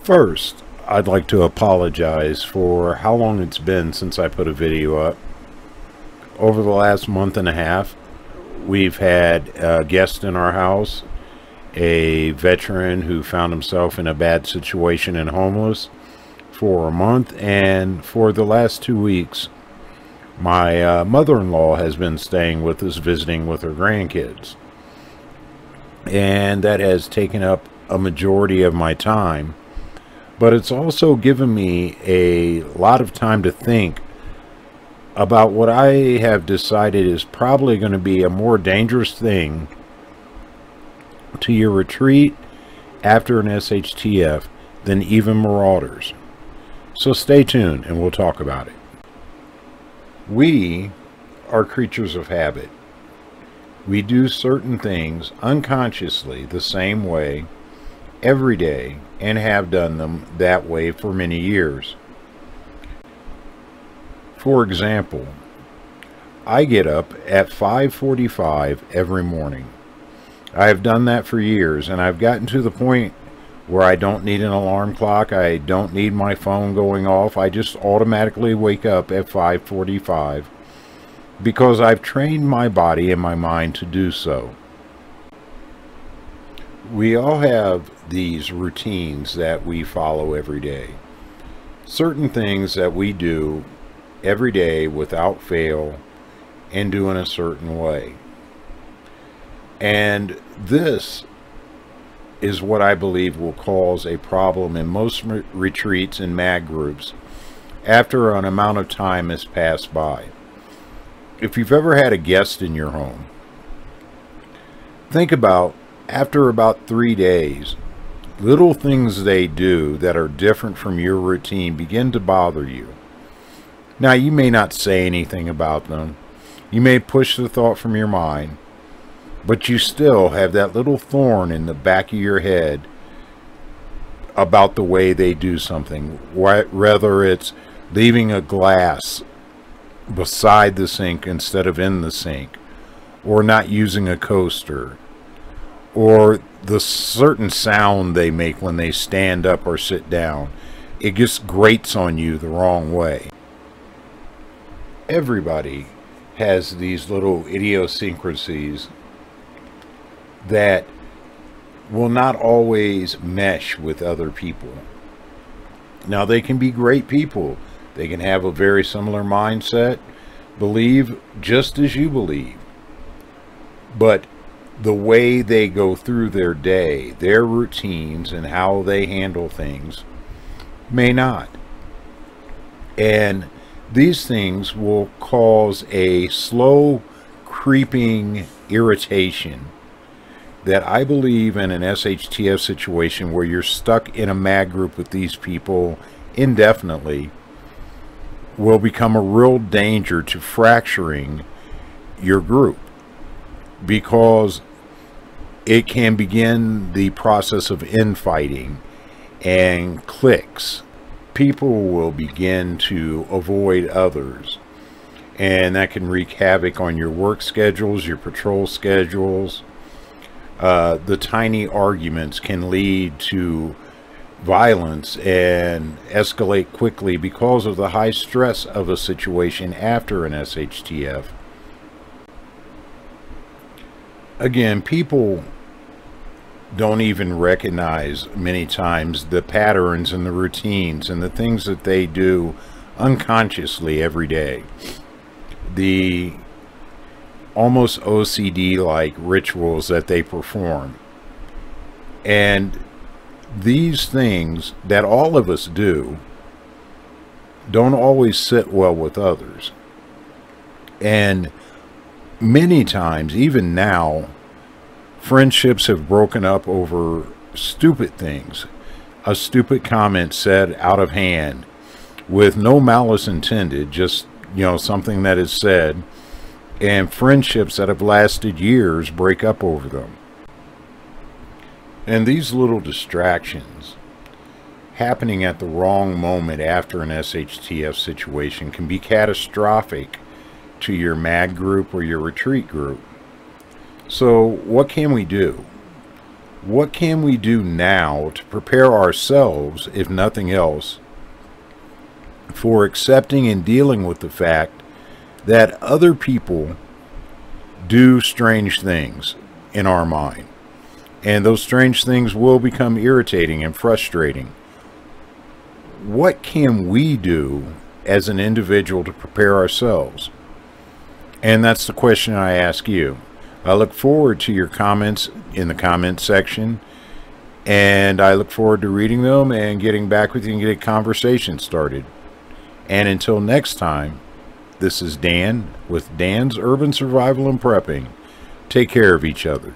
First, I'd like to apologize for how long it's been since I put a video up. Over the last month and a half, we've had a guest in our house, a veteran who found himself in a bad situation and homeless for a month, and for the last 2 weeks, my mother-in-law has been staying with us, visiting with her grandkids. And that has taken up a majority of my time. But it's also given me a lot of time to think about what I have decided is probably going to be a more dangerous thing to your retreat after an SHTF than even marauders. So stay tuned and we'll talk about it. We are creatures of habit. We do certain things unconsciously the same way every day and have done them that way for many years. For example, I get up at 5:45 every morning. I have done that for years, and I've gotten to the point where I don't need an alarm clock. I don't need my phone going off. I just automatically wake up at 5:45 because I've trained my body and my mind to do so. We all have these routines that we follow every day. Certain things that we do every day without fail and do in a certain way. And this is what I believe will cause a problem in most retreats and mag groups after an amount of time has passed by. If you've ever had a guest in your home, think about after about 3 days, little things they do that are different from your routine begin to bother you. Now, you may not say anything about them. You may push the thought from your mind, but you still have that little thorn in the back of your head about the way they do something. Whether it's leaving a glass beside the sink instead of in the sink, or not using a coaster, or the certain sound they make when they stand up or sit down. It just grates on you the wrong way. Everybody has these little idiosyncrasies that will not always mesh with other people. Now, they can be great people. They can have a very similar mindset, believe just as you believe. But the way they go through their day, their routines, and how they handle things may not. And these things will cause a slow creeping irritation that I believe in an SHTF situation where you're stuck in a mag group with these people indefinitely will become a real danger to fracturing your group, because it can begin the process of infighting and cliques. People will begin to avoid others, and that can wreak havoc on your work schedules, your patrol schedules. The tiny arguments can lead to violence and escalate quickly because of the high stress of a situation after an SHTF. Again, people don't even recognize many times the patterns and the routines and the things that they do unconsciously every day. The almost OCD-like rituals that they perform. And these things that all of us do don't always sit well with others. And many times, even now, friendships have broken up over stupid things. A stupid comment said out of hand with no malice intended, just, something that is said, and friendships that have lasted years break up over them. And these little distractions happening at the wrong moment after an SHTF situation can be catastrophic to your mag group or your retreat group. So what can we do? what can we do now to prepare ourselves, if nothing else, for accepting and dealing with the fact that other people do strange things in our mind? And those strange things will become irritating and frustrating. What can we do as an individual to prepare ourselves? And that's the question I ask you. I look forward to your comments in the comments section, and I look forward to reading them and getting back with you and getting a conversation started. And until next time, this is Dan with Dan's Urban Survival and Prepping. Take care of each other.